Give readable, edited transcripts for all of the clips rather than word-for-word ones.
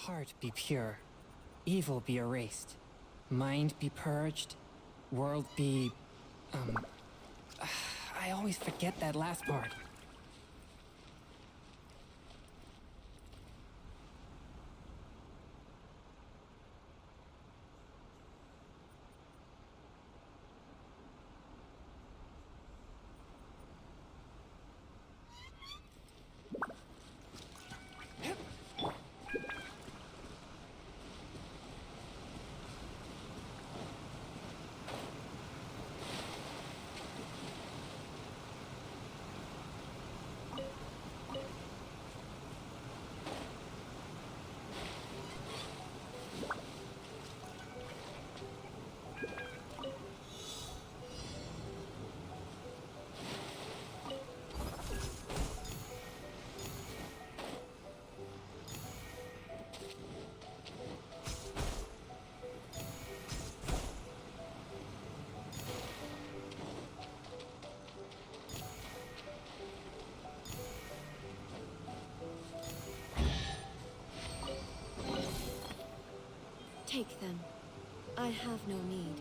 heart be pure, evil be erased, mind be purged, world be... I always forget that last part. Take them. I have no need.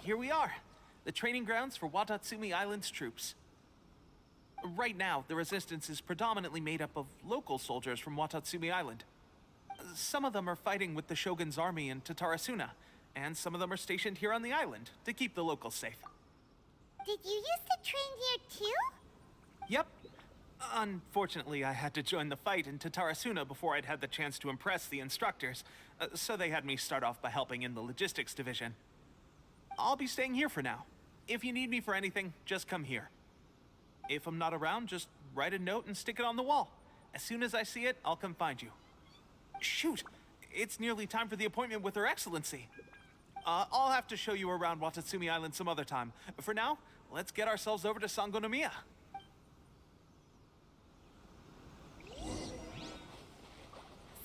here we are. The training grounds for Watatsumi Island's troops. Right now, the resistance is predominantly made up of local soldiers from Watatsumi Island. Some of them are fighting with the Shogun's army in Tatarasuna, and some of them are stationed here on the island to keep the locals safe. Did you used to train here too? Yep. Unfortunately, I had to join the fight in Tatarasuna before I'd had the chance to impress the instructors, so they had me start off by helping in the logistics division. I'll be staying here for now. If you need me for anything, just come here. If I'm not around, just write a note and stick it on the wall. As soon as I see it, I'll come find you. Shoot! It's nearly time for the appointment with Her Excellency. I'll have to show you around Watatsumi Island some other time. For now, let's get ourselves over to Sangonomiya.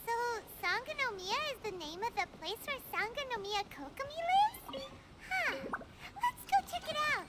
So, Sangonomiya is the name of the place where Sangonomiya Kokomi lives? Huh. Let's go check it out.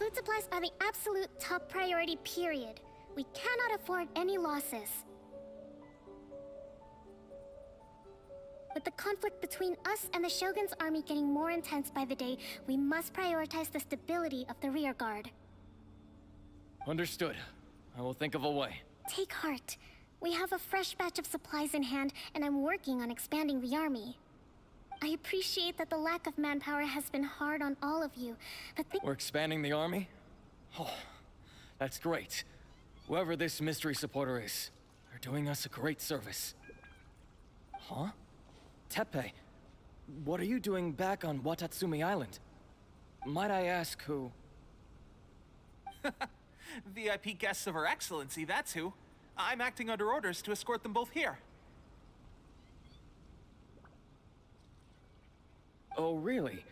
Food supplies are the absolute top priority, period. We cannot afford any losses. With the conflict between us and the Shogun's army getting more intense by the day, we must prioritize the stability of the rear guard. Understood. I will think of a way. Take heart. We have a fresh batch of supplies in hand, and I'm working on expanding the army. I appreciate that the lack of manpower has been hard on all of you, but We're expanding the army? Oh, that's great. Whoever this mystery supporter is, they're doing us a great service. Huh? Teppei, what are you doing back on Watatsumi Island? Might I ask who? VIP guests of Her Excellency, that's who. I'm acting under orders to escort them both here. Oh, really?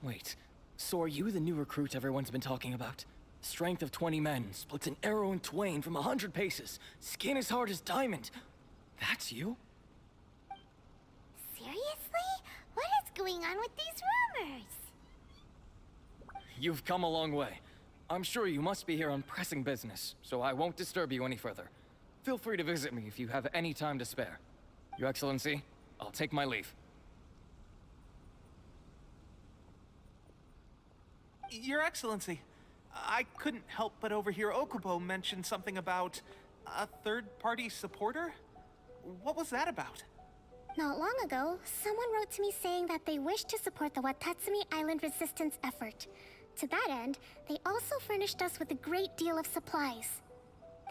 Wait, so are you the new recruit everyone's been talking about? Strength of 20 men, splits an arrow in twain from 100 paces, skin as hard as diamond. That's you? Seriously? What is going on with these rumors? You've come a long way. I'm sure you must be here on pressing business, so I won't disturb you any further. Feel free to visit me if you have any time to spare. Your Excellency, I'll take my leave. Your Excellency, I couldn't help but overhear Okubo mention something about a third-party supporter? What was that about? not long ago, someone wrote to me saying that they wish to support the Watatsumi Island resistance effort. To that end, they also furnished us with a great deal of supplies.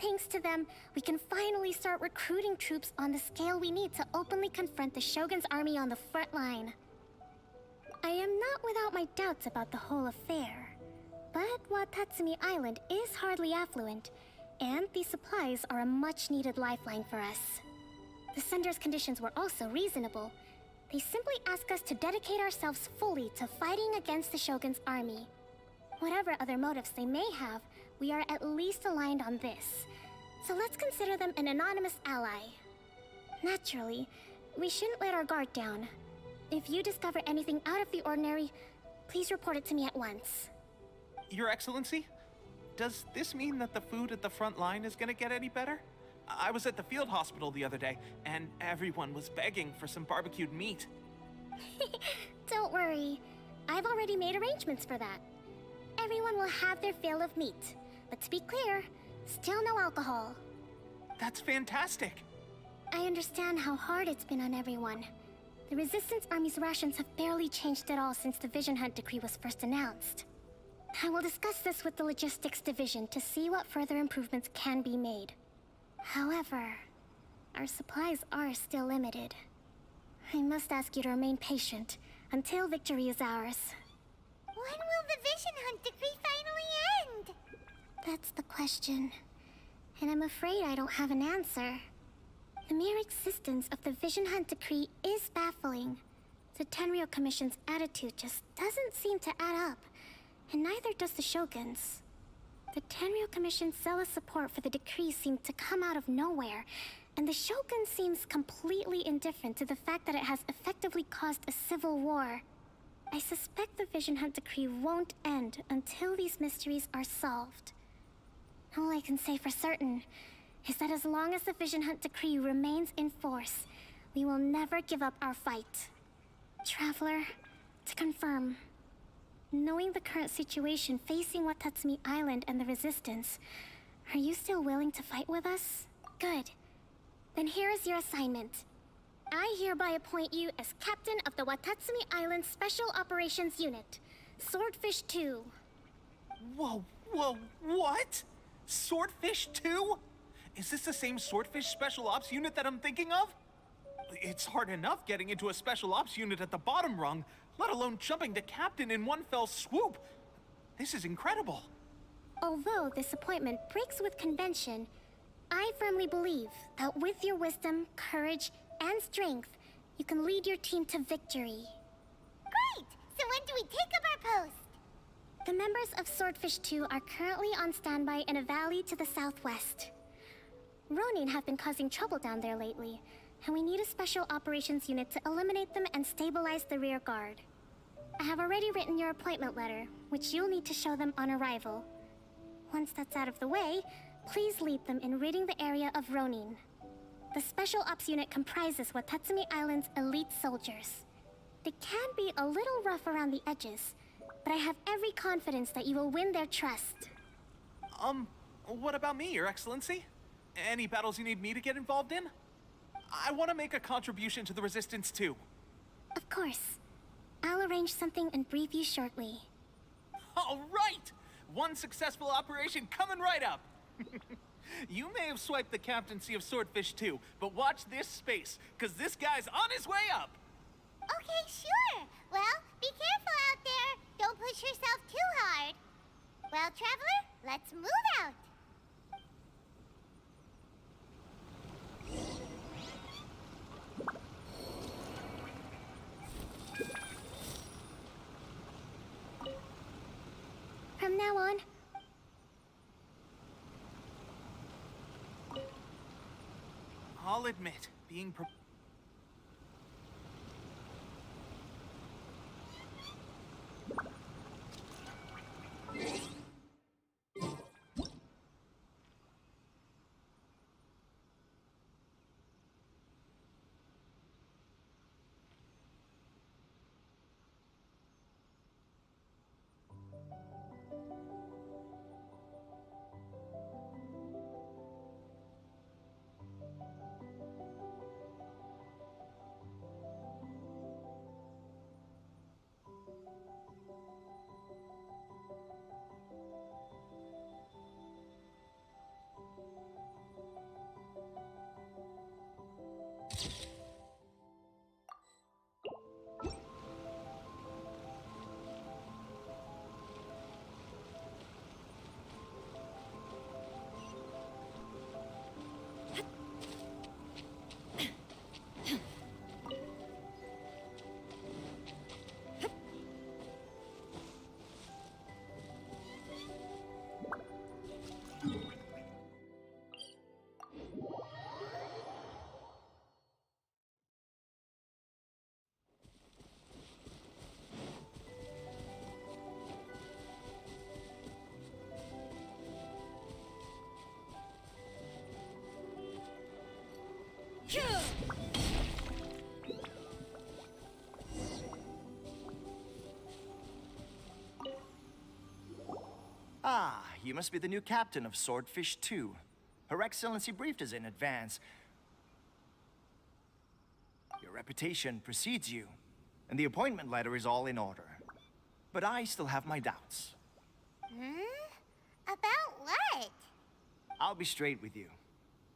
Thanks to them, we can finally start recruiting troops on the scale we need to openly confront the Shogun's army on the front line. I am not without my doubts about the whole affair, but Watatsumi Island is hardly affluent, and these supplies are a much-needed lifeline for us. The sender's conditions were also reasonable. They simply ask us to dedicate ourselves fully to fighting against the Shogun's army. Whatever other motives they may have, we are at least aligned on this. So let's consider them an anonymous ally. Naturally, we shouldn't let our guard down. If you discover anything out of the ordinary, please report it to me at once. Your Excellency, does this mean that the food at the front line is gonna get any better? I was at the field hospital the other day, and everyone was begging for some barbecued meat. Don't worry. I've already made arrangements for that. Everyone will have their fill of meat. But to be clear, still no alcohol. That's fantastic. I understand how hard it's been on everyone. The Resistance Army's rations have barely changed at all since the Vision Hunt decree was first announced. I will discuss this with the Logistics Division to see what further improvements can be made. However, our supplies are still limited. I must ask you to remain patient until victory is ours. When will the Vision Hunt decree finally end? That's the question. And I'm afraid I don't have an answer. The mere existence of the Vision Hunt decree is baffling. The Tenryou Commission's attitude just doesn't seem to add up, and neither does the Shogun's. The Tenryou Commission's zealous support for the decree seemed to come out of nowhere, and the Shogun seems completely indifferent to the fact that it has effectively caused a civil war. I suspect the Vision Hunt decree won't end until these mysteries are solved. All I can say for certain is that as long as the Vision Hunt decree remains in force, we will never give up our fight. Traveler, to confirm, knowing the current situation facing Watatsumi Island and the Resistance, are you still willing to fight with us? Good. Then here is your assignment. I hereby appoint you as captain of the Watatsumi Island Special Operations Unit, Swordfish 2. Whoa, what? Swordfish 2? Is this the same Swordfish Special Ops unit that I'm thinking of? It's hard enough getting into a Special Ops unit at the bottom rung, let alone jumping to captain in one fell swoop. This is incredible. Although this appointment breaks with convention, I firmly believe that with your wisdom, courage, and strength, you can lead your team to victory. Great! So when do we take up our post? The members of Swordfish 2 are currently on standby in a valley to the southwest. Ronin have been causing trouble down there lately, and we need a special operations unit to eliminate them and stabilize the rear guard. I have already written your appointment letter, which you'll need to show them on arrival. Once that's out of the way, please lead them in ridding the area of Ronin. The Special Ops Unit comprises Watatsumi Island's elite soldiers. They can be a little rough around the edges, but I have every confidence that you will win their trust. What about me, Your Excellency? Any battles you need me to get involved in? I want to make a contribution to the Resistance too. Of course. I'll arrange something and brief you shortly. All right! One successful operation coming right up! You may have swiped the captaincy of Swordfish too, but watch this space, because this guy's on his way up! Okay, sure. Well, be careful out there. Don't push yourself too hard. Well, Traveler, let's move out. From now on, I'll admit, being Ah, you must be the new captain of Swordfish 2. Her Excellency briefed us in advance. Your reputation precedes you, and the appointment letter is all in order. But I still have my doubts. About what? I'll be straight with you.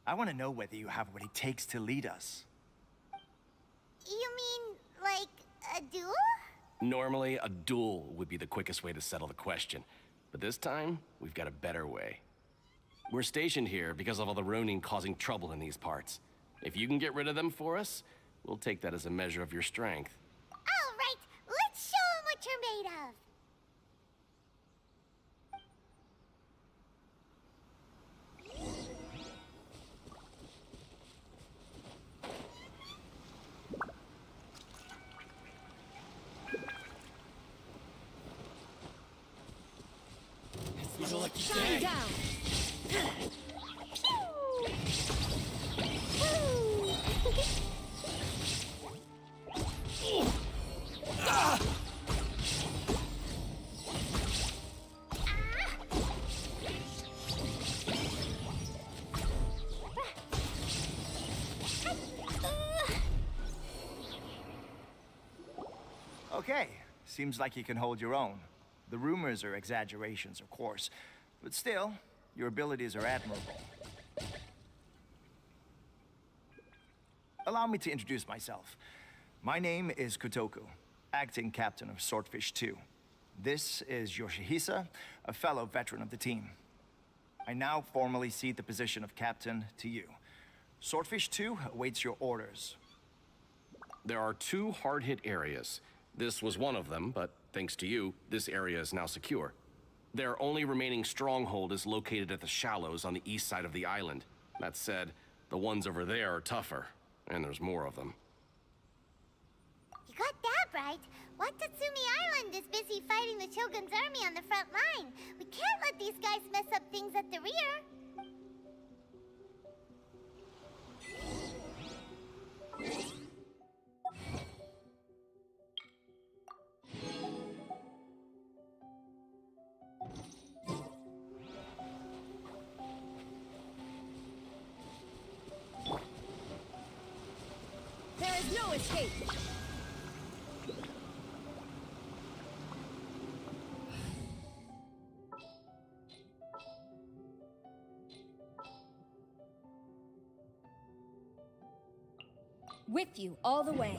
I want to know whether you have what it takes to lead us. You mean, like, a duel? Normally, a duel would be the quickest way to settle the question. But this time, we've got a better way. We're stationed here because of all the Ronin causing trouble in these parts. If you can get rid of them for us, we'll take that as a measure of your strength. All right, let's show 'em what you're made of. Shine down! Okay, seems like you can hold your own. The rumors are exaggerations, of course, but still, your abilities are admirable. Allow me to introduce myself. My name is Kotoku, acting captain of Swordfish 2. This is Yoshihisa, a fellow veteran of the team. I now formally cede the position of captain to you. Swordfish 2 awaits your orders. There are 2 hard-hit areas. This was one of them, but thanks to you, this area is now secure. Their only remaining stronghold is located at the shallows on the east side of the island. That said, the ones over there are tougher, and there's more of them. You got that right. Watatsumi Island is busy fighting the Shogun's army on the front line. We can't let these guys mess up things at the rear. There is no escape! With you all the way.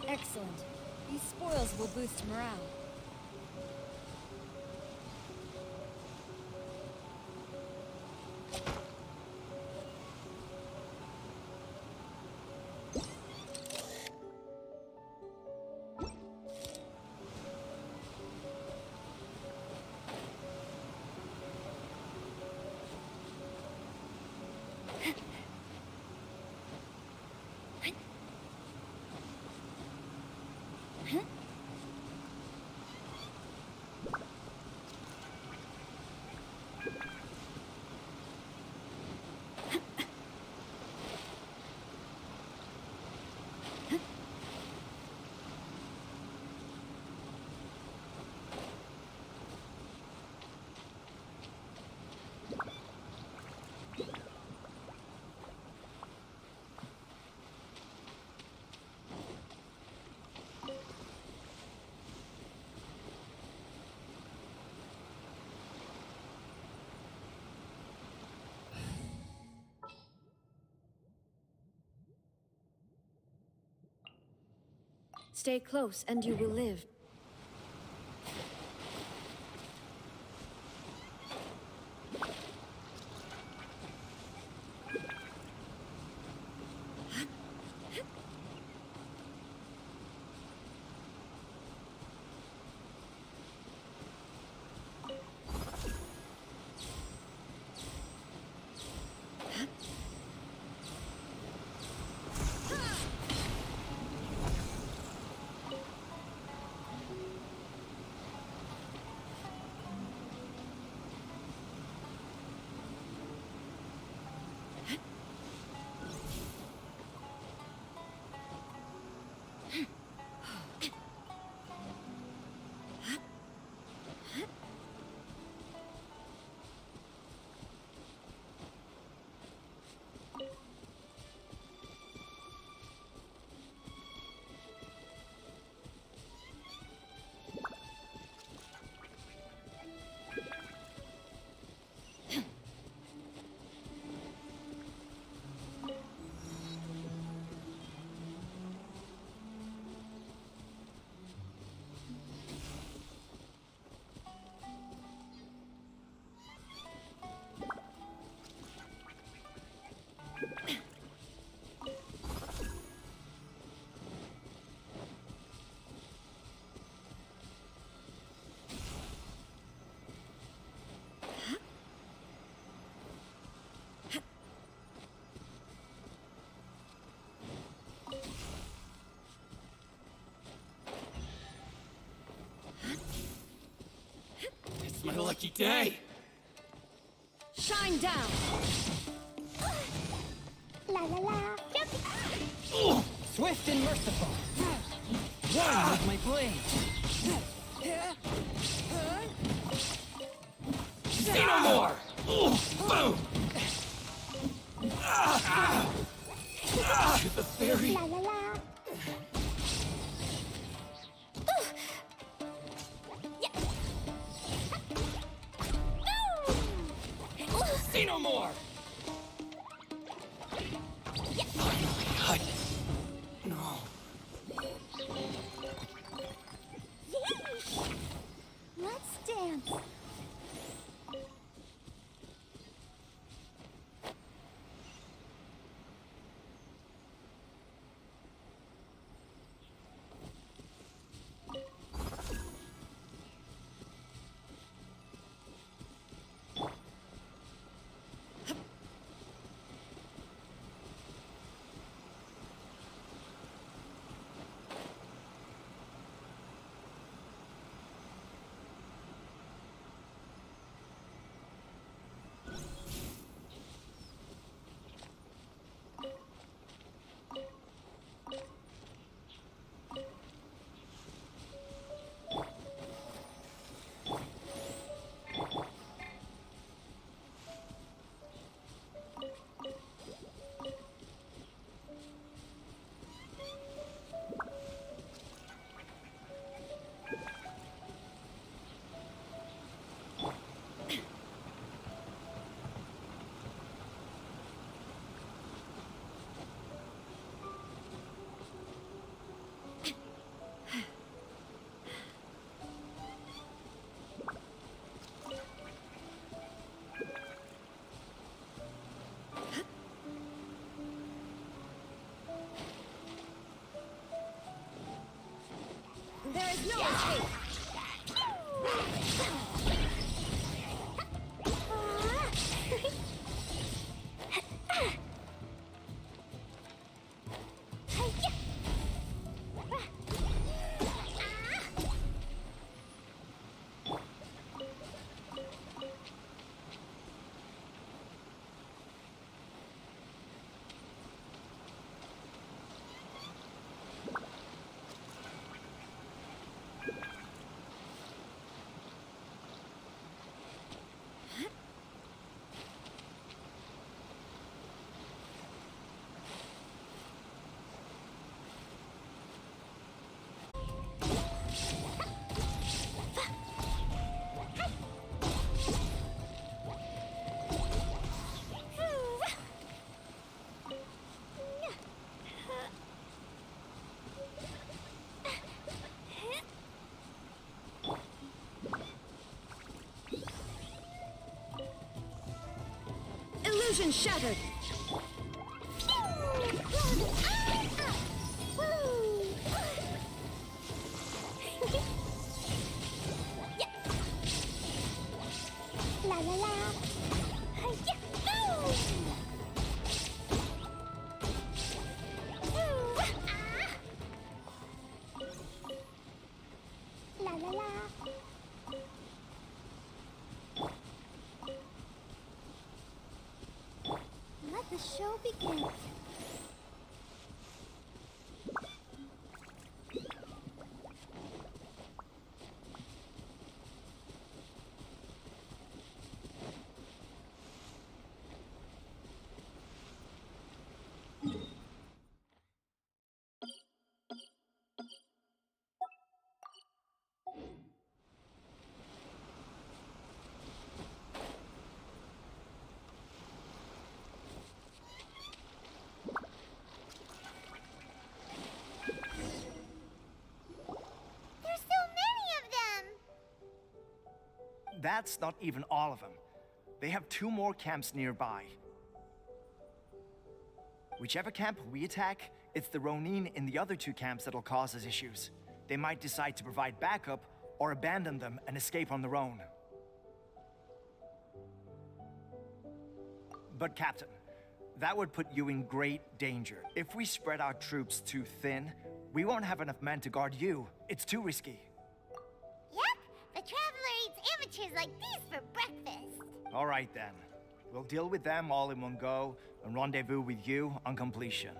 Excellent. These spoils will boost morale. Stay close and you will live. It's my lucky day! Shine down! La la la. Swift and merciful. One with my blade. Say no more! Boom! The fairy. La la la. Say no more! Finally, No. Let's dance. There is no escape. Illusion shattered. La la la. La la la. Let the show begin. That's not even all of them. They have 2 more camps nearby. Whichever camp we attack, it's the Ronin in the other 2 camps that'll cause us issues. They might decide to provide backup or abandon them and escape on their own. But Captain, that would put you in great danger. If we spread our troops too thin, we won't have enough men to guard you. It's too risky. Yep, the Traveler eats amateurs like these for breakfast. All right then. We'll deal with them all in one go and rendezvous with you on completion.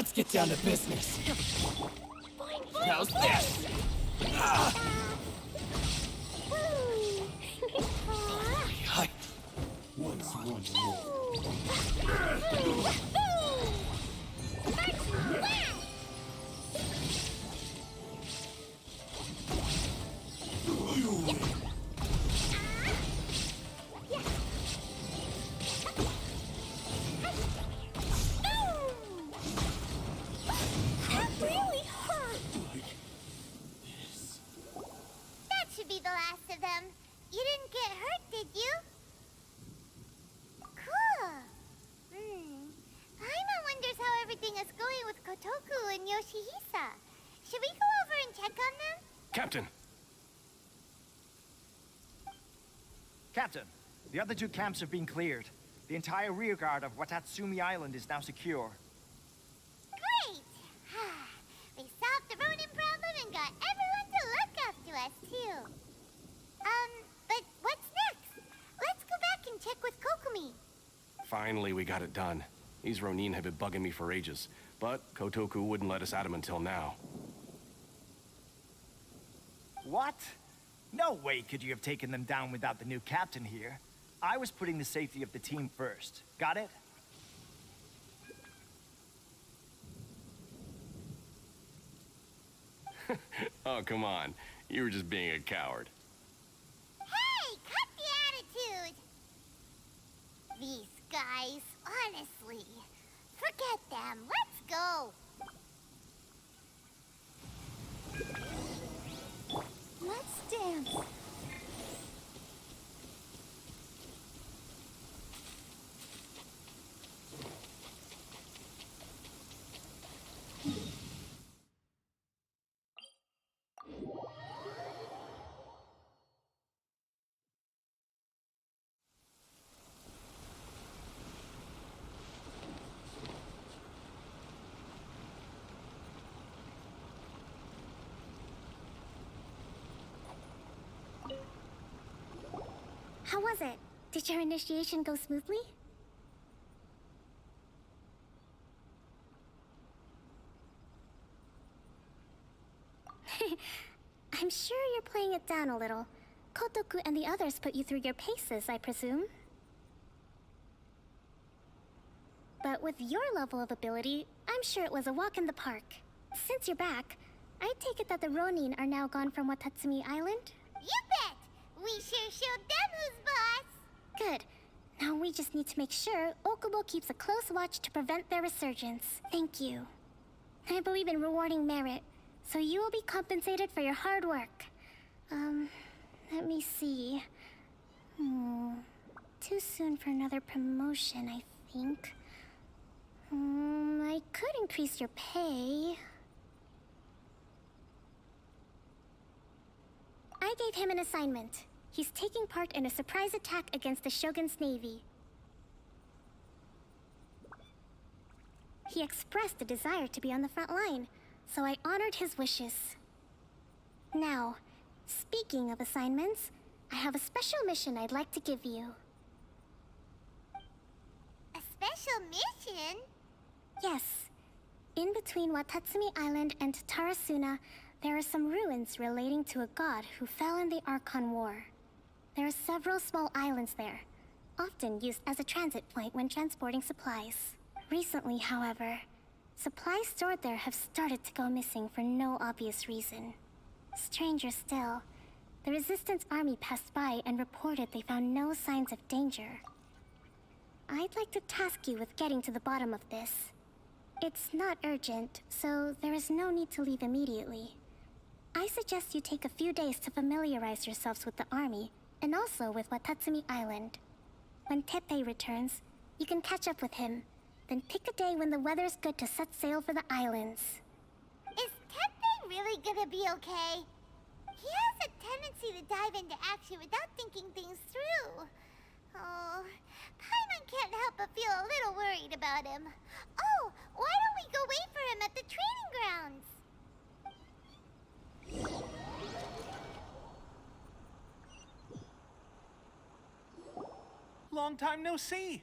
Let's get down to business. How's this? Hi. Once more. That really hurt. That should be the last of them. You didn't get hurt, did you? Cool. Paimon wonders how everything is going with Kotoku and Yoshihisa. Should we go over and check on them? Captain! Captain, the other two camps have been cleared. The entire rearguard of Watatsumi Island is now secure. Great! We solved the Ronin problem and got everyone to look after us, too. But what's next? Let's go back and check with Kokumi. Finally, we got it done. These Ronin have been bugging me for ages, but Kotoku wouldn't let us at him until now. What? No way could you have taken them down without the new captain here. I was putting the safety of the team first. Got it? Oh, come on. You were just being a coward. Hey, cut the attitude! These guys, honestly. Forget them. Let's go. Let's dance. How was it? Did your initiation go smoothly? I'm sure you're playing it down a little. Kotoku and the others put you through your paces, I presume. But with your level of ability, I'm sure it was a walk in the park. Since you're back, I take it that the Ronin are now gone from Watatsumi Island? You bet! We sure showed them who's boss! Good. Now we just need to make sure Okubo keeps a close watch to prevent their resurgence. Thank you. I believe in rewarding merit, so you will be compensated for your hard work. Let me see. Too soon for another promotion, I think. I could increase your pay. I gave him an assignment. He's taking part in a surprise attack against the Shogun's navy. He expressed a desire to be on the front line, so I honored his wishes. Now, speaking of assignments, I have a special mission I'd like to give you. A special mission? Yes. In between Watatsumi Island and Tarasuna, there are some ruins relating to a god who fell in the Archon War. There are several small islands there, often used as a transit point when transporting supplies. Recently, however, supplies stored there have started to go missing for no obvious reason. Stranger still, the Resistance army passed by and reported they found no signs of danger. I'd like to task you with getting to the bottom of this. It's not urgent, so there is no need to leave immediately. I suggest you take a few days to familiarize yourselves with the army, and also with Watatsumi Island. When Teppei returns, you can catch up with him, then pick a day when the weather's good to set sail for the islands. Is Teppei really gonna be okay? He has a tendency to dive into action without thinking things through. Oh, Paimon can't help but feel a little worried about him. Oh, why don't we go wait for him at the training grounds? Long time no see.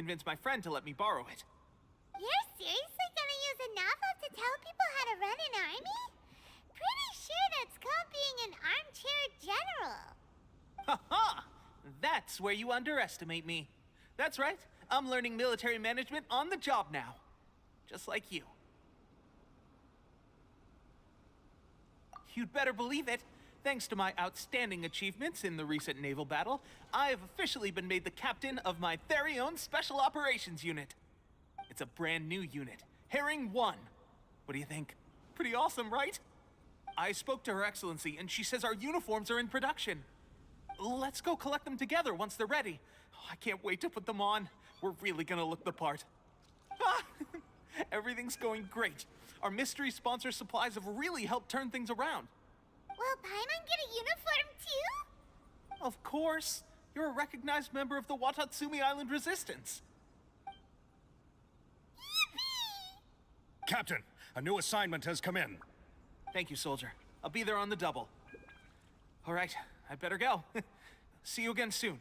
convince my friend to let me borrow it. You're seriously gonna use a novel to tell people how to run an army? Pretty sure that's called being an armchair general. Ha ha! That's where you underestimate me. That's right. I'm learning military management on the job now. Just like you. You'd better believe it. Thanks to my outstanding achievements in the recent naval battle, I have officially been made the captain of my very own Special Operations Unit. It's a brand new unit, Herring 1. What do you think? Pretty awesome, right? I spoke to Her Excellency, and she says our uniforms are in production. Let's go collect them together once they're ready. I can't wait to put them on. We're really gonna look the part. Everything's going great. Our mystery sponsor supplies have really helped turn things around. Will Paimon get a uniform too? Of course. You're a recognized member of the Watatsumi Island Resistance. Yippee! Captain, a new assignment has come in. Thank you, soldier. I'll be there on the double. All right, I better go. See you again soon.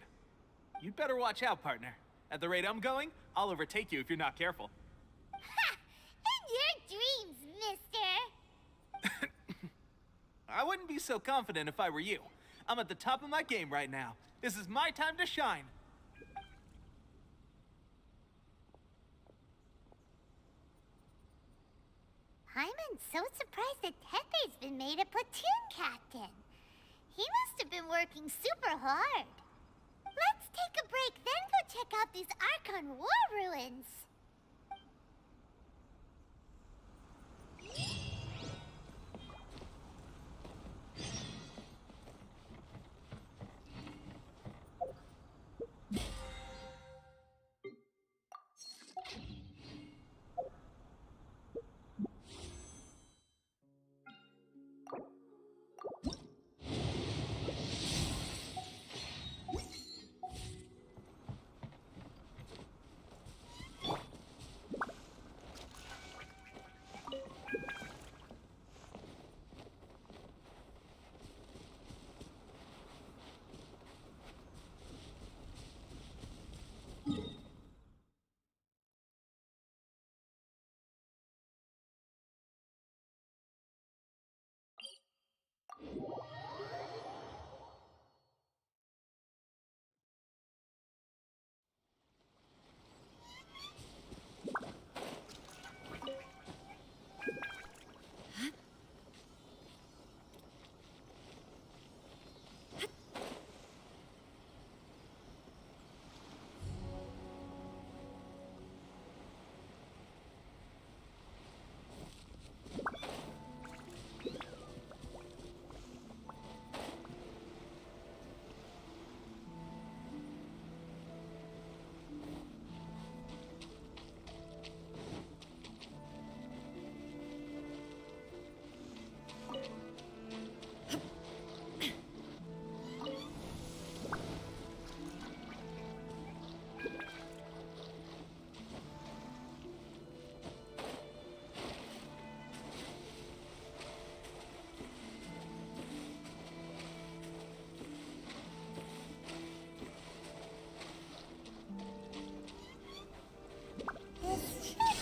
You'd better watch out, partner. At the rate I'm going, I'll overtake you if you're not careful. Ha! In your dreams, mister! I wouldn't be so confident if I were you. I'm at the top of my game right now. This is my time to shine. Paimon's so surprised that Tepe's been made a platoon captain. He must have been working super hard. Let's take a break, then go check out these Archon War ruins.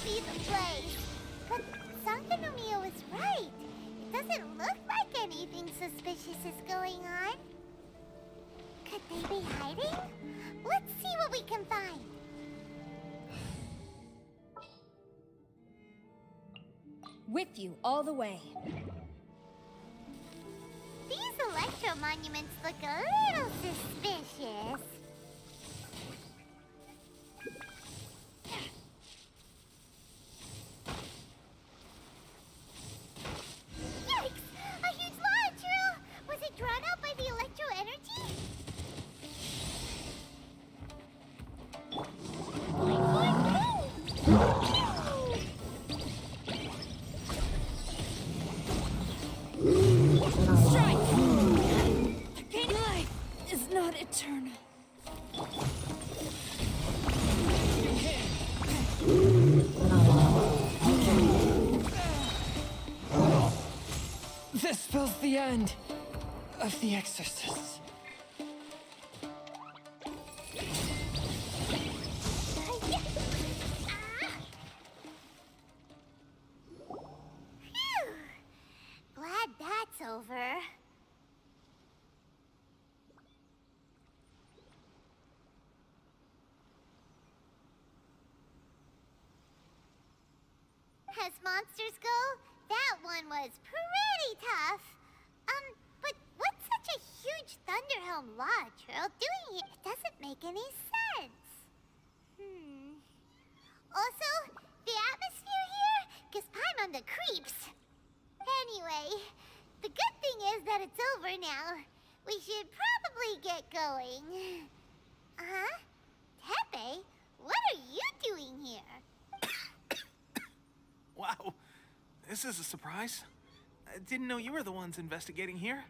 Be the place. But Sankanomiya was right. It doesn't look like anything suspicious is going on. Could they be hiding? Let's see what we can find. With you all the way. These electro monuments look a little suspicious. Strike! The pain life is not eternal. This spells the end of the exorcists. Phew. Glad that's over. As monsters go, that one was pretty tough. But what's such a huge Thunderhelm Lodge Trail doing here? It doesn't make any sense. Also, the atmosphere here gives Paimon the creeps. Anyway, the good thing is that it's over now. We should probably get going. Huh? Tepe, what are you doing here? Wow, this is a surprise. I didn't know you were the ones investigating here.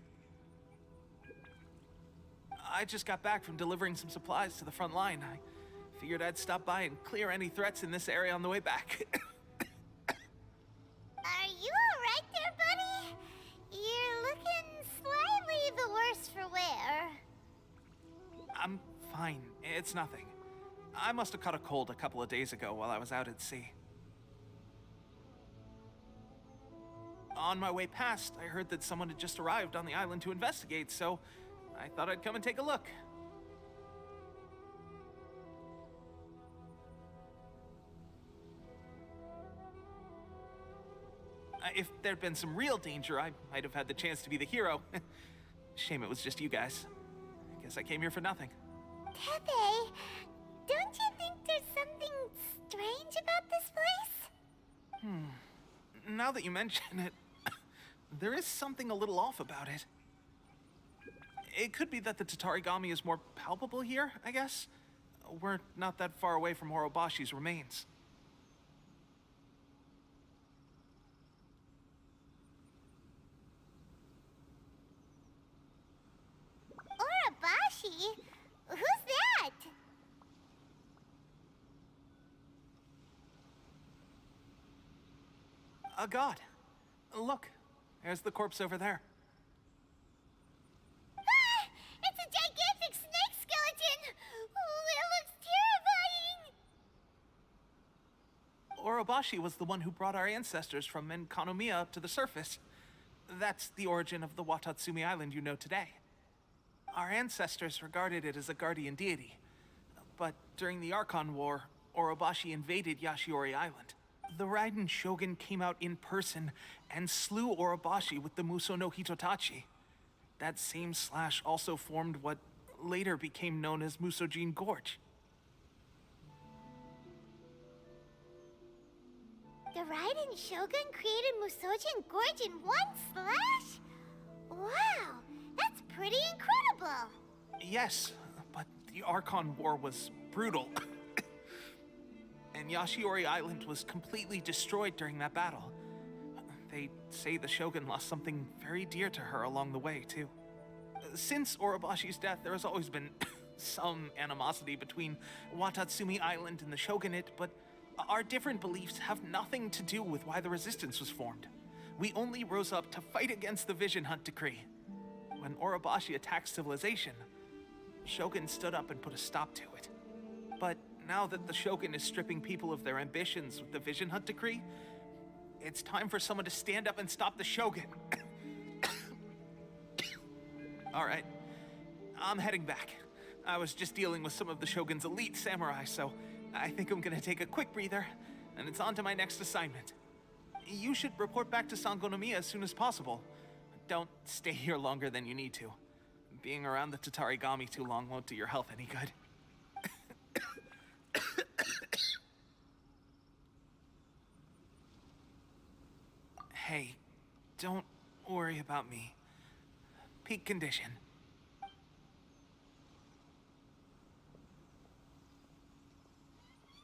I just got back from delivering some supplies to the front line. I figured I'd stop by and clear any threats in this area on the way back. Are you alright there, buddy? You're looking slightly the worse for wear. I'm fine. It's nothing. I must have caught a cold a couple of days ago while I was out at sea. On my way past, I heard that someone had just arrived on the island to investigate, so I thought I'd come and take a look. If there'd been some real danger, I might have had the chance to be the hero. Shame it was just you guys. I guess I came here for nothing. Tepe, don't you think there's something strange about this place? Now that you mention it, there is something a little off about it. It could be that the Tatarigami is more palpable here, I guess. We're not that far away from Orobashi's remains. Orobashi? Who's that? A god. Look, there's the corpse over there. Ah! It's a gigantic snake skeleton! Oh, it looks terrifying! Orobashi was the one who brought our ancestors from Enkanomiya up to the surface. That's the origin of the Watatsumi Island you know today. Our ancestors regarded it as a guardian deity. But during the Archon War, Orobashi invaded Yashiori Island. The Raiden Shogun came out in person and slew Orobashi with the Muso no Hitotachi. That same slash also formed what later became known as Musojin Gorge. The Raiden Shogun created Musojin Gorge in one slash? Wow, that's pretty incredible! Yes, but the Archon War was brutal. And Yashiori Island was completely destroyed during that battle. They say the Shogun lost something very dear to her along the way, too. Since Orobashi's death, there has always been some animosity between Watatsumi Island and the Shogunate, but our different beliefs have nothing to do with why the resistance was formed. We only rose up to fight against the Vision Hunt Decree. When Orobashi attacked civilization, Shogun stood up and put a stop to it. But now that the Shogun is stripping people of their ambitions with the Vision Hunt Decree, it's time for someone to stand up and stop the Shogun. All right, I'm heading back. I was just dealing with some of the Shogun's elite samurai, so I think I'm gonna take a quick breather, and it's on to my next assignment. You should report back to Sangonomiya as soon as possible. Don't stay here longer than you need to. Being around the Tatarigami too long won't do your health any good. Hey, don't worry about me. Peak condition.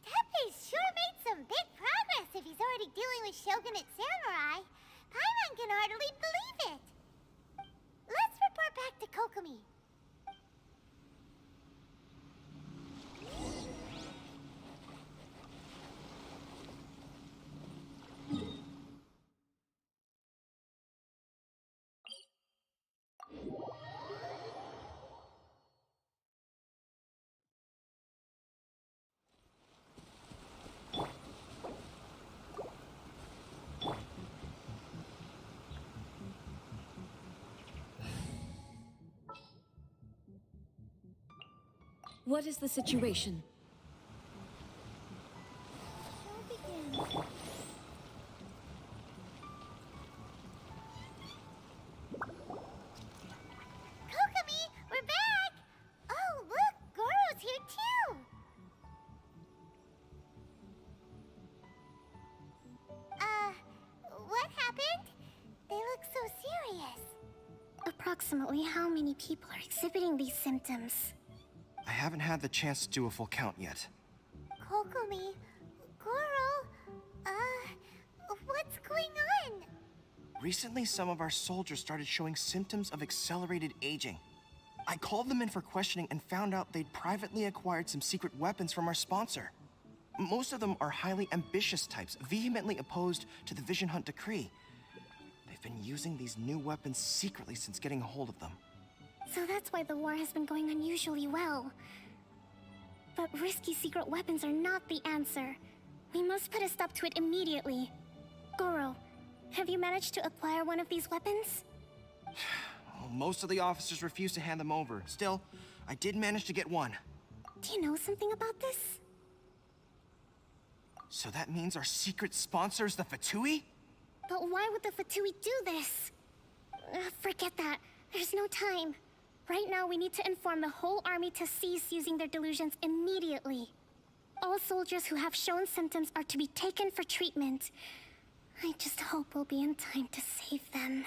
Tepe's sure made some big progress if he's already dealing with Shogunate samurai. Paimon can hardly believe it. What is the situation? Show begins. Kokomi, we're back! Oh, look, Goro's here too! What happened? They look so serious. Approximately how many people are exhibiting these symptoms? I haven't had the chance to do a full count yet. Kokomi, Goro, what's going on? Recently, some of our soldiers started showing symptoms of accelerated aging. I called them in for questioning and found out they'd privately acquired some secret weapons from our sponsor. Most of them are highly ambitious types, vehemently opposed to the Vision Hunt decree. They've been using these new weapons secretly since getting a hold of them. So that's why the war has been going unusually well. But risky secret weapons are not the answer. We must put a stop to it immediately. Goro, have you managed to acquire one of these weapons? Well, most of the officers refuse to hand them over. Still, I did manage to get one. Do you know something about this? So that means our secret sponsor is the Fatui? But why would the Fatui do this? Forget that. There's no time. Right now, we need to inform the whole army to cease using their delusions immediately. All soldiers who have shown symptoms are to be taken for treatment. I just hope we'll be in time to save them.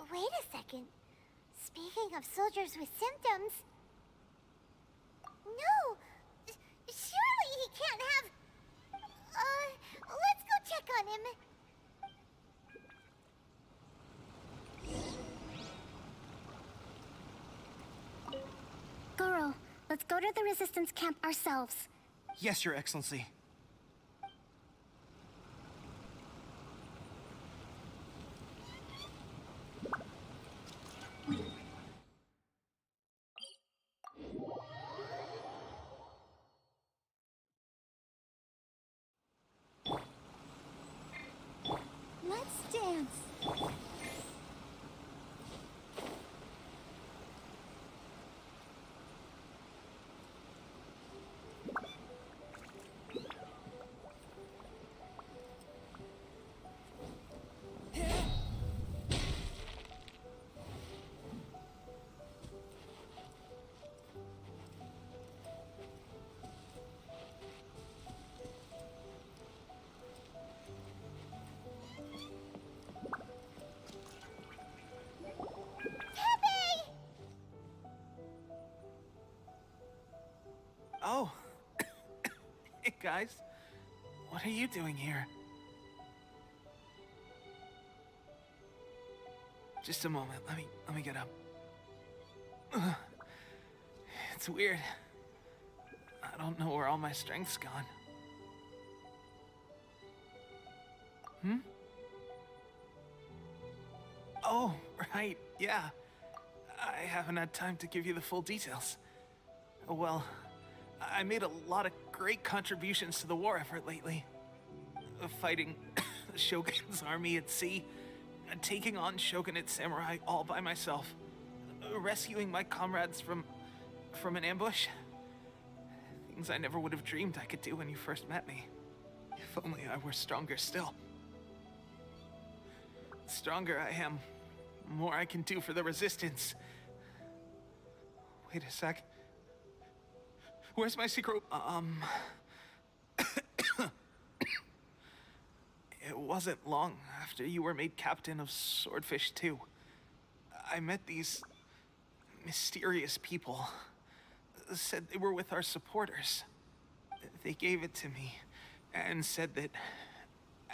Wait a second. Speaking of soldiers with symptoms... No! Surely he can't have... let's go check on him. Goro, let's go to the resistance camp ourselves. Yes, Your Excellency. Let's dance. Oh. Hey, guys. What are you doing here? Just a moment. Let me get up. Ugh. It's weird. I don't know where all my strength's gone. Oh, right. Yeah. I haven't had time to give you the full details. Well, I made a lot of great contributions to the war effort lately. Fighting the Shogun's army at sea, taking on Shogunate samurai all by myself, rescuing my comrades from an ambush. Things I never would have dreamed I could do when you first met me. If only I were stronger still. The stronger I am, the more I can do for the Resistance. Wait a sec. Where's my secret? It wasn't long after you were made captain of Swordfish 2. I met these mysterious people. Said they were with our supporters. They gave it to me and said that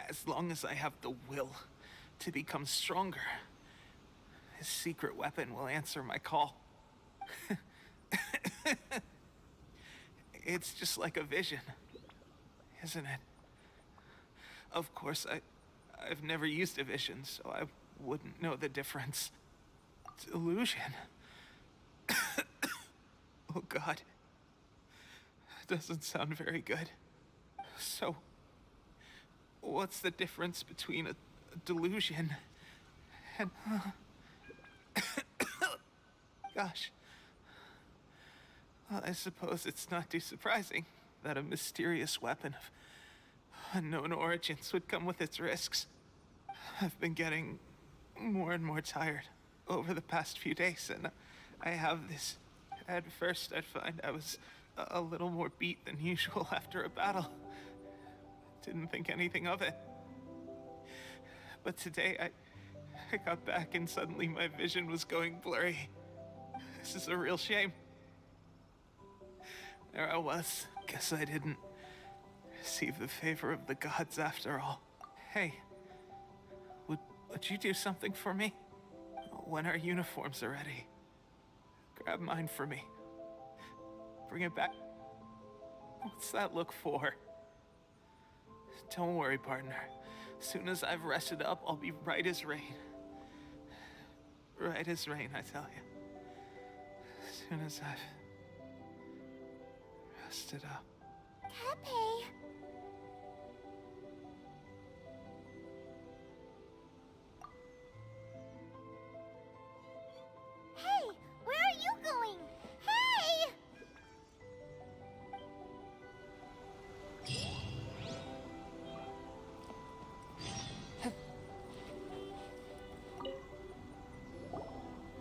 as long as I have the will to become stronger, his secret weapon will answer my call. It's just like a vision, isn't it? Of course, I've never used a vision, so I wouldn't know the difference. Delusion. Oh God. Doesn't sound very good. So, what's the difference between a delusion and... Gosh. Well, I suppose it's not too surprising that a mysterious weapon of unknown origins would come with its risks. I've been getting more and more tired over the past few days, and I have this... At first, I'd find I was a little more beat than usual after a battle. Didn't think anything of it. But today, I got back and suddenly my vision was going blurry. This is a real shame. There I was. Guess I didn't receive the favor of the gods after all. Hey, would you do something for me? When our uniforms are ready, grab mine for me. Bring it back. What's that look for? Don't worry, partner. As soon as I've rested up, I'll be right as rain. Right as rain, I tell you. As soon as I've rested up. Tepe. Hey, where are you going? Hey!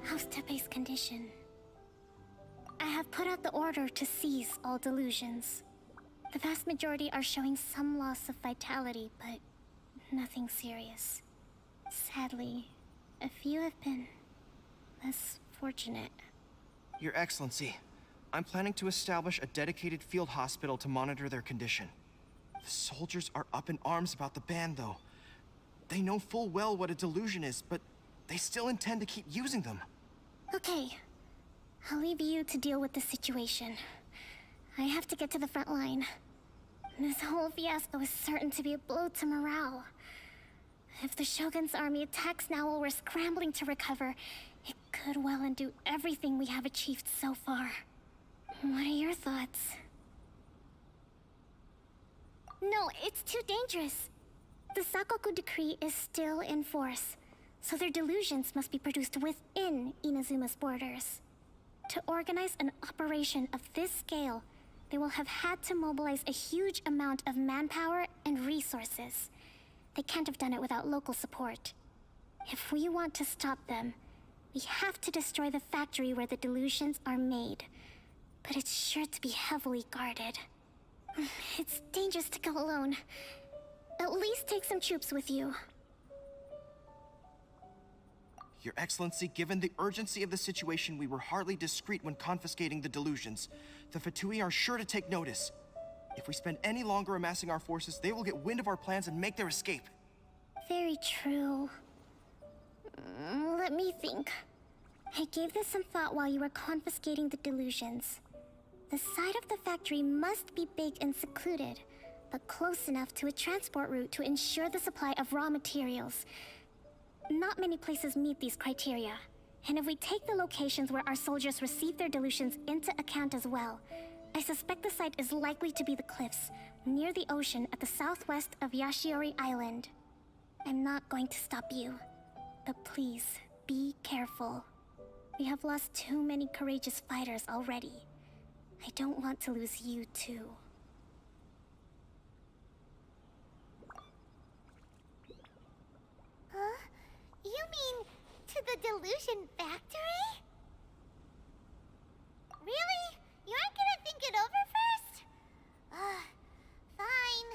How's Tepe's condition? I have put out the order to cease all delusions. The vast majority are showing some loss of vitality, but nothing serious. Sadly, a few have been less fortunate. Your Excellency, I'm planning to establish a dedicated field hospital to monitor their condition. The soldiers are up in arms about the ban, though. They know full well what a delusion is, but they still intend to keep using them. Okay, I'll leave you to deal with the situation. I have to get to the front line. This whole fiasco is certain to be a blow to morale. If the Shogun's army attacks now while we're scrambling to recover, it could well undo everything we have achieved so far. What are your thoughts? No, it's too dangerous. The Sakoku decree is still in force, so their delusions must be produced within Inazuma's borders. To organize an operation of this scale, they will have had to mobilize a huge amount of manpower and resources. They can't have done it without local support. If we want to stop them, we have to destroy the factory where the delusions are made. But it's sure to be heavily guarded. It's dangerous to go alone. At least take some troops with you. Your Excellency, given the urgency of the situation, we were hardly discreet when confiscating the delusions. The Fatui are sure to take notice. If we spend any longer amassing our forces, they will get wind of our plans and make their escape. Very true. Let me think. I gave this some thought while you were confiscating the delusions. The side of the factory must be big and secluded, but close enough to a transport route to ensure the supply of raw materials. Not many places meet these criteria, and if we take the locations where our soldiers receive their delusions into account as well, I suspect the site is likely to be the cliffs, near the ocean at the southwest of Yashiori Island. I'm not going to stop you, but please, be careful. We have lost too many courageous fighters already. I don't want to lose you too. Huh? You mean to the delusion factory? Really? You aren't gonna think it over first? Fine.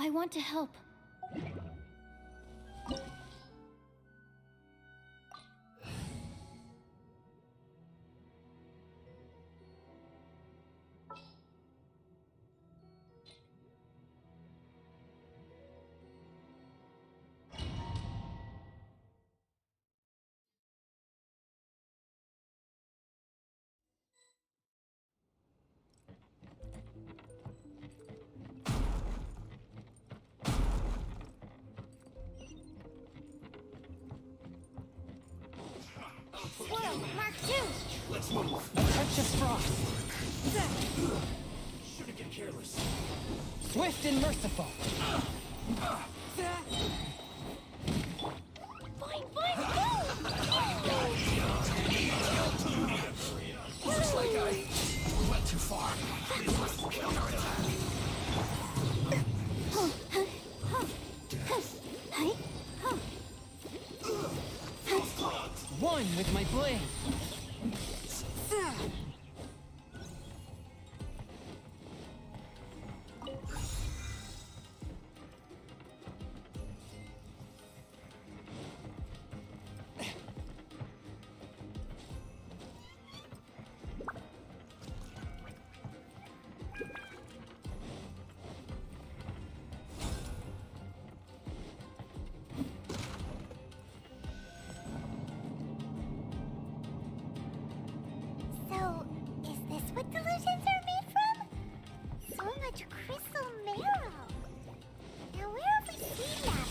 I want to help. Swirl, Mark 2! Let's move. A touch of frost. Shouldn't get careless. Swift and merciful. Fine, go! Looks like I went too far. We must counter it. One with my blade. So, is this what delusions are made from? So much crystal marrow. Now where have we seen that?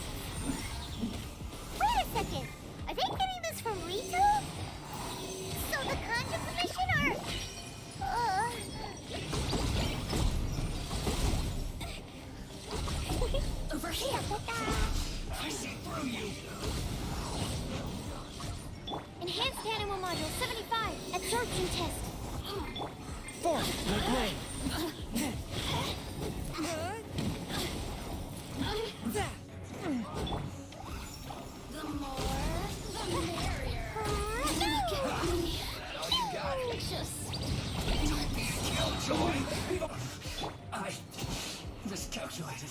Wait a second! Are they getting this from Rito? So the Conjure Commission are... Over here! I see through you. Enhanced animal module 75. Absorption test. Force my blade. The more, the merrier. Look at me. Just Killjoy. I miscalculated.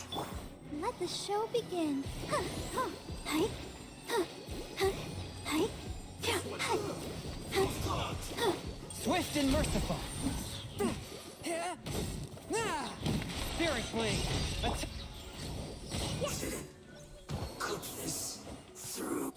let the show begin. Swift and merciful. Spirit blade. Cook this through.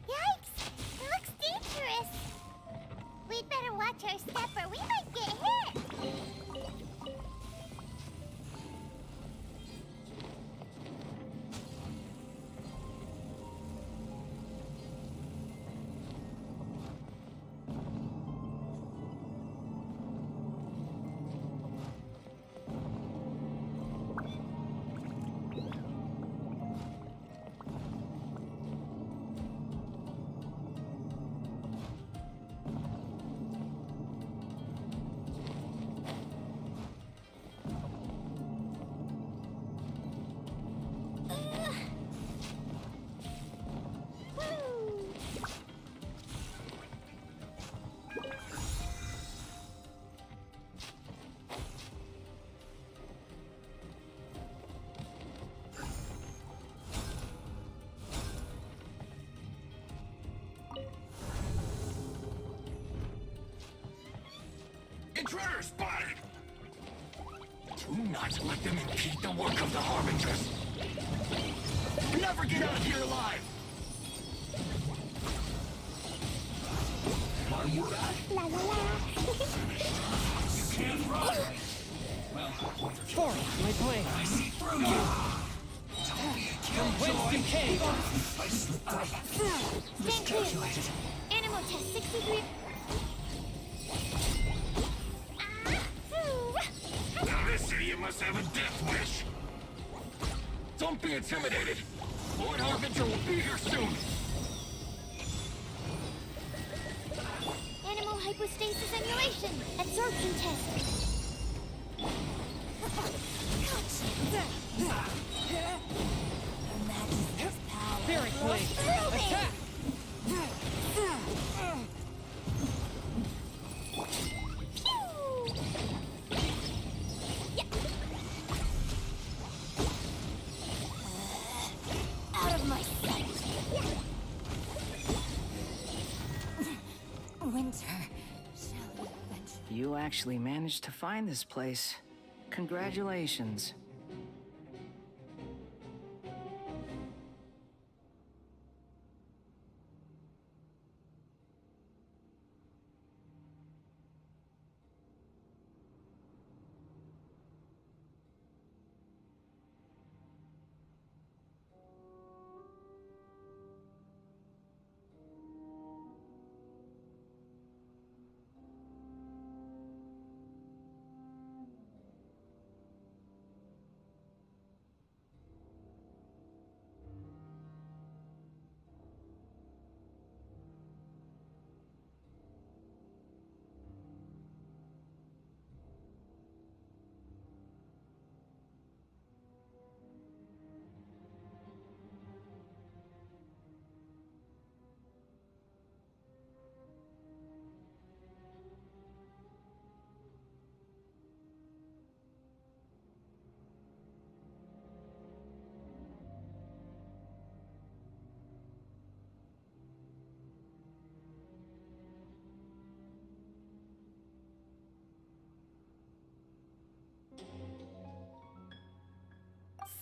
Yikes! It looks dangerous. We'd better watch our step or we might get hit. Intruder spotted! Do not let them impede the work of the Harbingers! Never get out of here alive! Are you back? La la la. You can't run! Well, Force my blade. I see through you! Don't be a From whence you came. I miscalculated. animal test 63. Now this idiot must have a death wish! Don't be intimidated. Lord Harbinger will be here soon. Animal hypostasis emulation. Absorption test. Spirit Blade! Attack! Out of my sight. Winter shall adventure. You actually managed to find this place. Congratulations.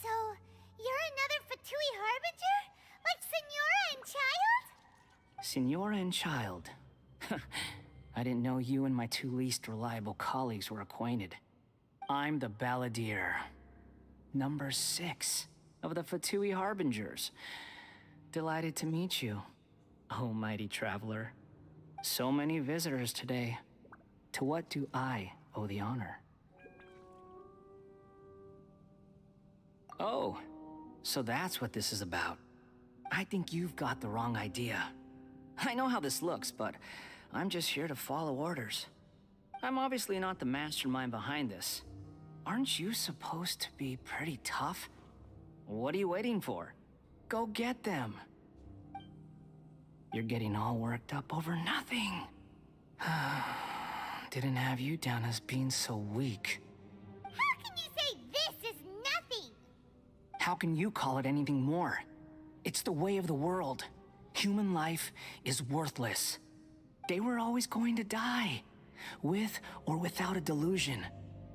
So, you're another Fatui Harbinger? Like Senora and Child? Senora and Child. I didn't know you and my two least reliable colleagues were acquainted. I'm the Balladeer. Number 6 of the Fatui Harbingers. Delighted to meet you, oh mighty traveler. So many visitors today. To what do I owe the honor? Oh, so that's what this is about. I think you've got the wrong idea. I know how this looks, but I'm just here to follow orders. I'm obviously not the mastermind behind this. Aren't you supposed to be pretty tough? What are you waiting for? Go get them. You're getting all worked up over nothing. Didn't have you down as being so weak. How can you say this is nothing? How can you call it anything more? It's the way of the world. Human life is worthless. They were always going to die, with or without a delusion.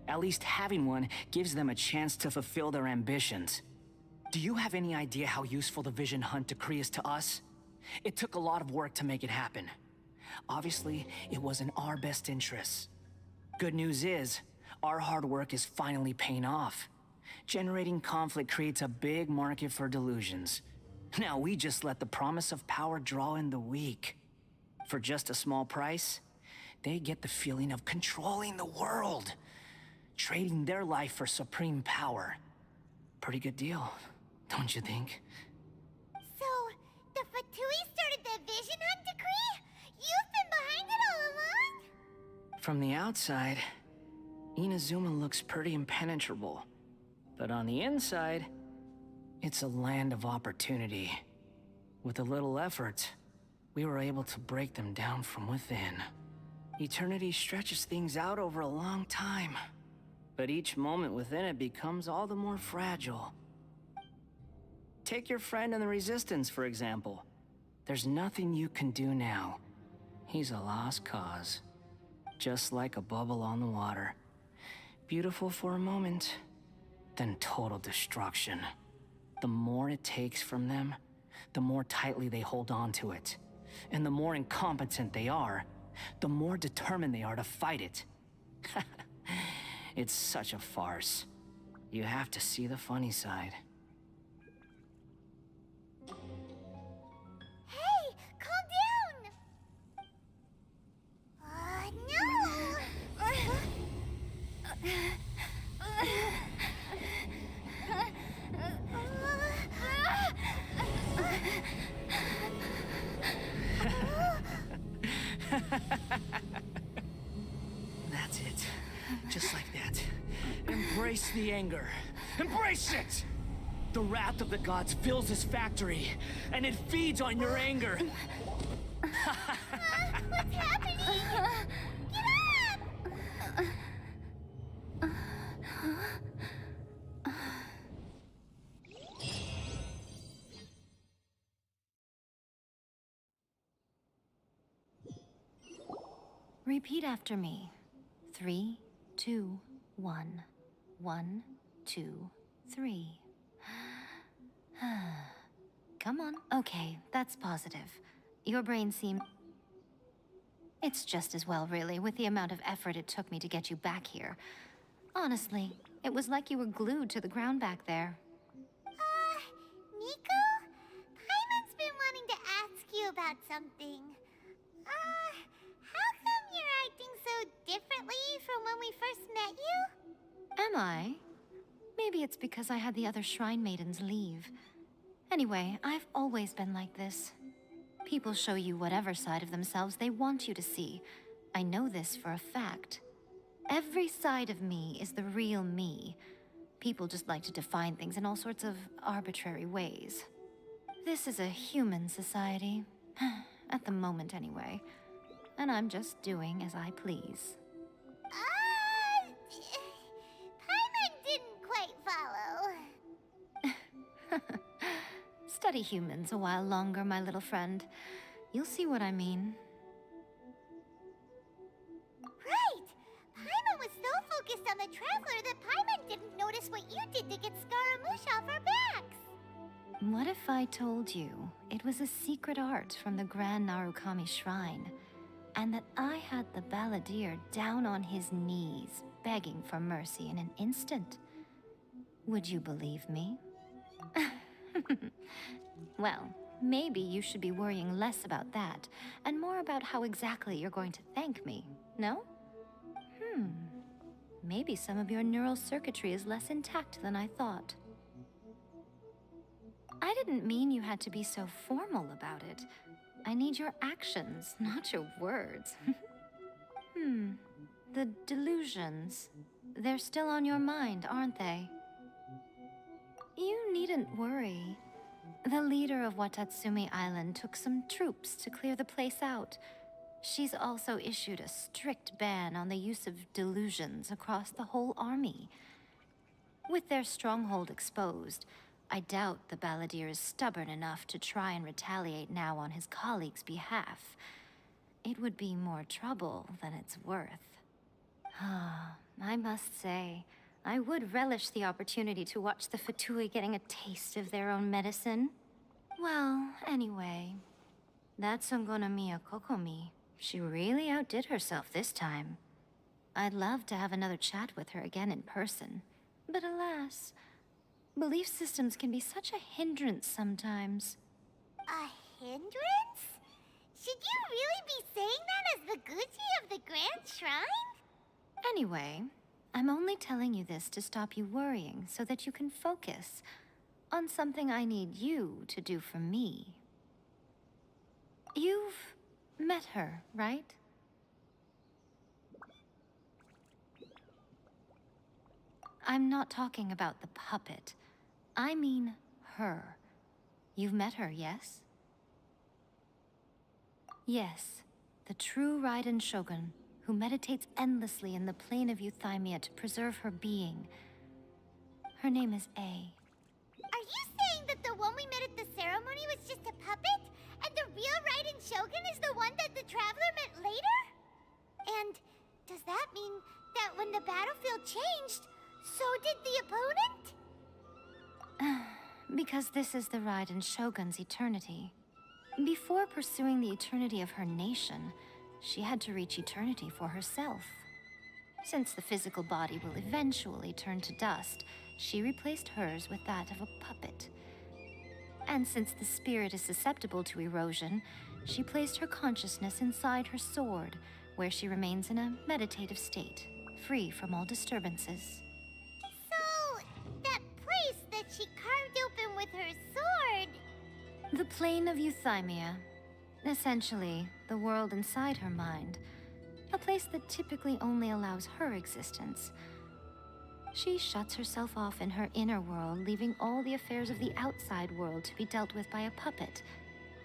At least having one gives them a chance to fulfill their ambitions. Do you have any idea how useful the Vision Hunt decree is to us? It took a lot of work to make it happen. Obviously, it was in our best interests. Good news is, our hard work is finally paying off. Generating conflict creates a big market for delusions. Now we just let the promise of power draw in the weak. For just a small price, they get the feeling of controlling the world. Trading their life for supreme power. Pretty good deal, don't you think? So, the Fatui started the Vision Hunt decree? You've been behind it all along? From the outside, Inazuma looks pretty impenetrable. But on the inside, it's a land of opportunity. With a little effort, we were able to break them down from within. Eternity stretches things out over a long time, but each moment within it becomes all the more fragile. Take your friend in the Resistance, for example. There's nothing you can do now. He's a lost cause. Just like a bubble on the water. Beautiful for a moment, then total destruction. The more it takes from them, the more tightly they hold on to it. And the more incompetent they are, the more determined they are to fight it. It's such a farce. You have to see the funny side. Hey, calm down! No! the anger. Embrace it! The wrath of the gods fills this factory, and it feeds on your anger. What's happening? Get up! Repeat after me. 3, 2, 1. 1, 2, 3. Come on. Okay, that's positive. Your brain seems... It's just as well, really, with the amount of effort it took me to get you back here. Honestly, it was like you were glued to the ground back there. Nico? Paimon's been wanting to ask you about something. How come you're acting so differently from when we first met you? Am I? Maybe it's because I had the other Shrine Maidens leave. Anyway, I've always been like this. People show you whatever side of themselves they want you to see. I know this for a fact. Every side of me is the real me. People just like to define things in all sorts of arbitrary ways. This is a human society. At the moment, anyway. And I'm just doing as I please. Paimon didn't quite follow. Study humans a while longer, my little friend. You'll see what I mean. Right! Paimon was so focused on the Traveler that Paimon didn't notice what you did to get Scaramouche off our backs. What if I told you it was a secret art from the Grand Narukami Shrine, and that I had the balladeer down on his knees, begging for mercy in an instant? Would you believe me? Well, maybe you should be worrying less about that, and more about how exactly you're going to thank me, no? Maybe some of your neural circuitry is less intact than I thought. I didn't mean you had to be so formal about it. I need your actions, not your words. The delusions. They're still on your mind, aren't they? You needn't worry. The leader of Watatsumi Island took some troops to clear the place out. She's also issued a strict ban on the use of delusions across the whole army. With their stronghold exposed, I doubt the balladeer is stubborn enough to try and retaliate now on his colleagues' behalf. It would be more trouble than it's worth. I must say, I would relish the opportunity to watch the Fatui getting a taste of their own medicine. Well, anyway, that Songonomiya Kokomi, she really outdid herself this time. I'd love to have another chat with her again in person, but alas, belief systems can be such a hindrance sometimes. A hindrance? Should you really be saying that as the Gucci of the Grand Shrine? Anyway, I'm only telling you this to stop you worrying so that you can focus on something I need you to do for me. You've met her, right? I'm not talking about the puppet. I mean her. You've met her, yes? Yes, the true Raiden Shogun, who meditates endlessly in the plane of Euthymia to preserve her being. Her name is A. Are you saying that the one we met at the ceremony was just a puppet? And the real Raiden Shogun is the one that the Traveler met later? And does that mean that when the battlefield changed, so did the opponent? Because this is the Raiden Shogun's eternity. Before pursuing the eternity of her nation, she had to reach eternity for herself. Since the physical body will eventually turn to dust, she replaced hers with that of a puppet. And since the spirit is susceptible to erosion, she placed her consciousness inside her sword, where she remains in a meditative state, free from all disturbances. So, that place that she carved open with her sword... The plane of Euthymia. Essentially, the world inside her mind. A place that typically only allows her existence. She shuts herself off in her inner world, leaving all the affairs of the outside world to be dealt with by a puppet,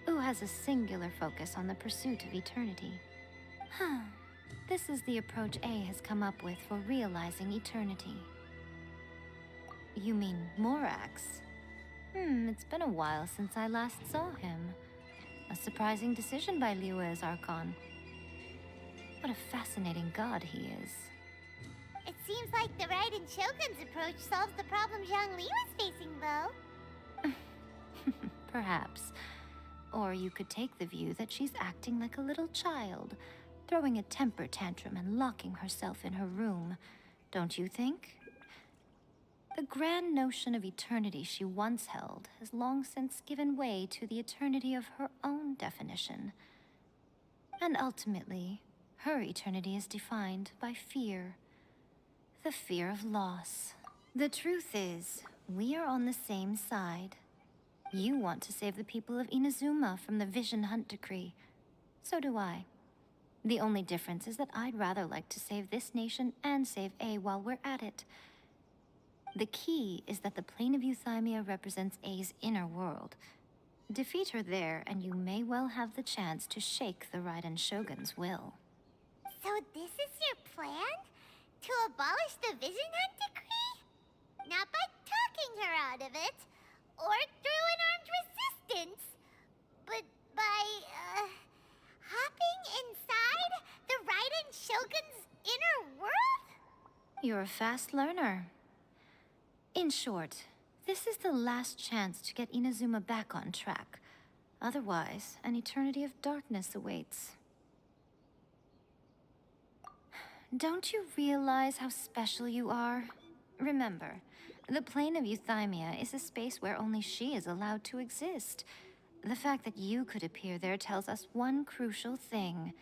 who has a singular focus on the pursuit of eternity. This is the approach A has come up with for realizing eternity. You mean Morax? It's been a while since I last saw him. A surprising decision by Liyue's Archon. What a fascinating god he is. It seems like the Raiden Shogun's approach solves the problem Zhongli was facing, though. Perhaps. Or you could take the view that she's acting like a little child, throwing a temper tantrum and locking herself in her room. Don't you think? The grand notion of eternity she once held has long since given way to the eternity of her own definition. And ultimately, her eternity is defined by fear. The fear of loss. The truth is, we are on the same side. You want to save the people of Inazuma from the Vision Hunt decree. So do I. The only difference is that I'd rather like to save this nation and save A while we're at it. The key is that the plane of Euthymia represents A's inner world. Defeat her there, and you may well have the chance to shake the Raiden Shogun's will. So this is your plan? To abolish the Vision Hunt decree? Not by talking her out of it, or through an armed resistance, but by, hopping inside the Raiden Shogun's inner world? You're a fast learner. In short, this is the last chance to get Inazuma back on track. Otherwise, an eternity of darkness awaits. Don't you realize how special you are? Remember, the plane of Euthymia is a space where only she is allowed to exist. The fact that you could appear there tells us one crucial thing.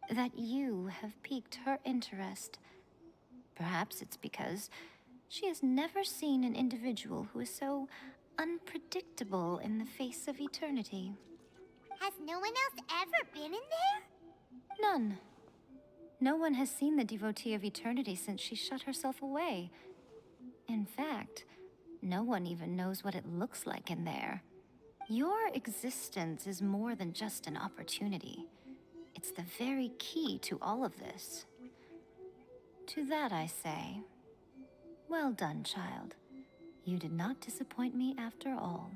That you have piqued her interest. Perhaps it's because she has never seen an individual who is so unpredictable in the face of eternity. Has no one else ever been in there? None. No one has seen the devotee of eternity since she shut herself away. In fact, no one even knows what it looks like in there. Your existence is more than just an opportunity. It's the very key to all of this. To that I say, well done, child. You did not disappoint me after all.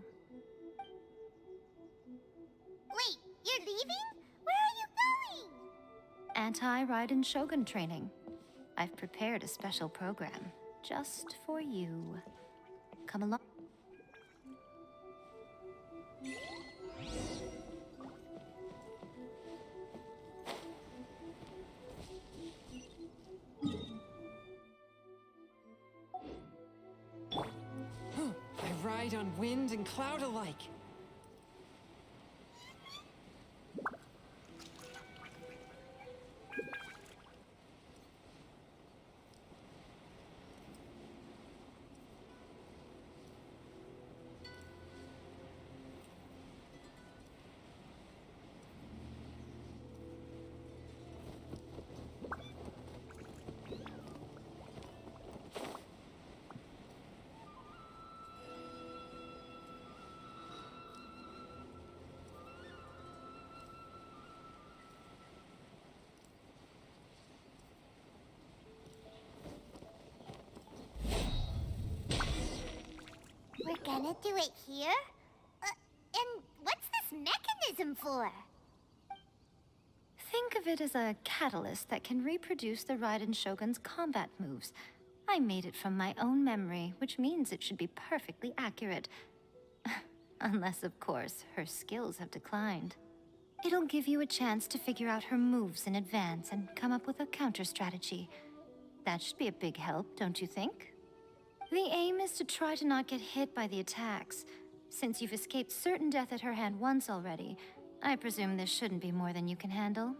Wait, you're leaving? Where are you going? Anti-Raiden Shogun training. I've prepared a special program just for you. Come along. I ride on wind and cloud alike. We're gonna do it here? And what's this mechanism for? Think of it as a catalyst that can reproduce the Raiden Shogun's combat moves. I made it from my own memory, which means it should be perfectly accurate. Unless, of course, her skills have declined. It'll give you a chance to figure out her moves in advance and come up with a counter-strategy. That should be a big help, don't you think? The aim is to try to not get hit by the attacks. Since you've escaped certain death at her hand once already, I presume this shouldn't be more than you can handle.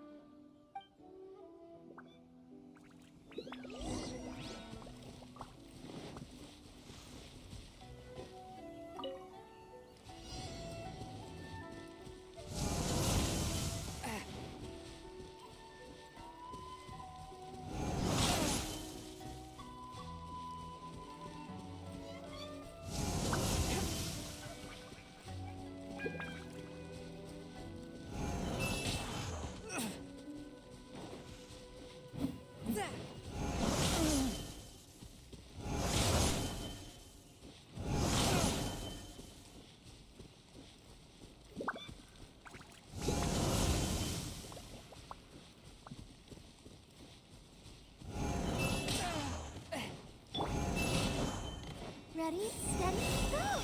Ready, steady, go!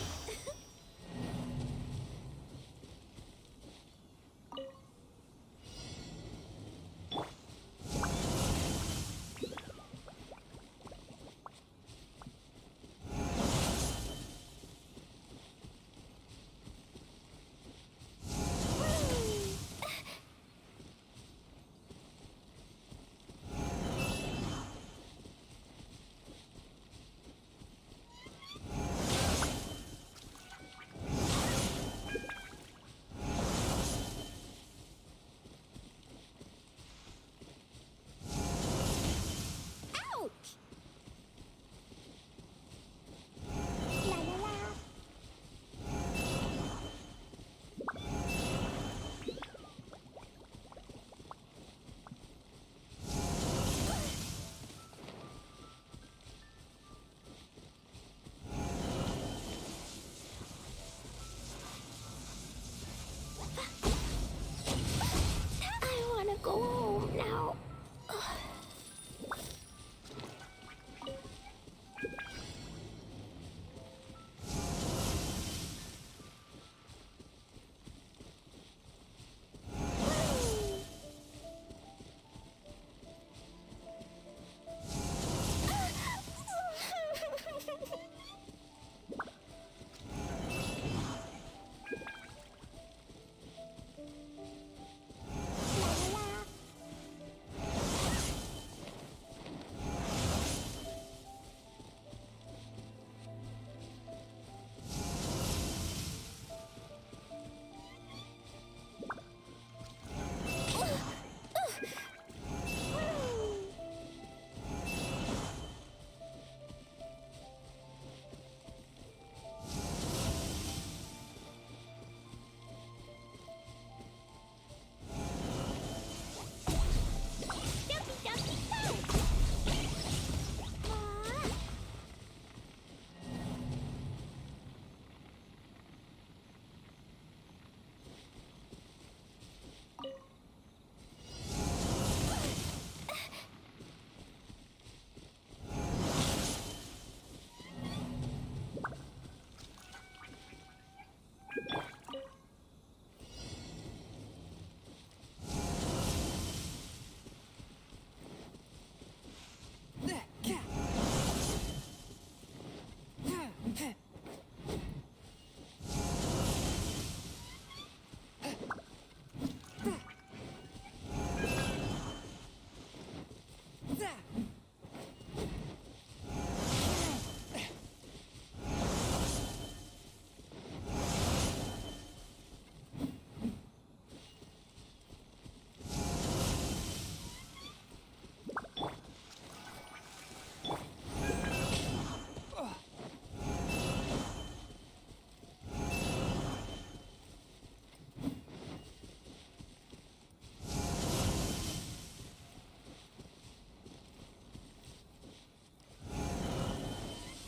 I wanna go home now.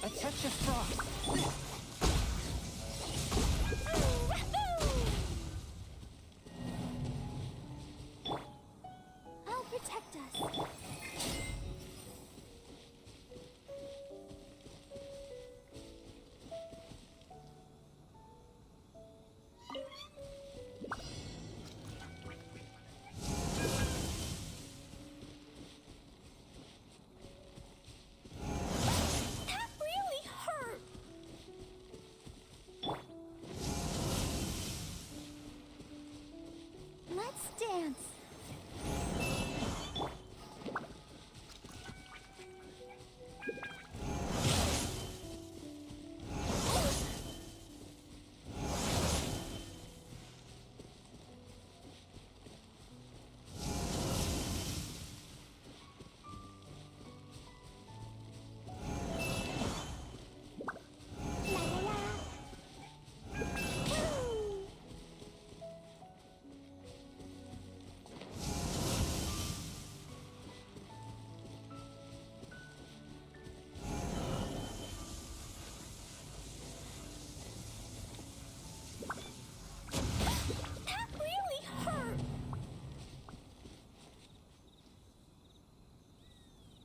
A touch of frost.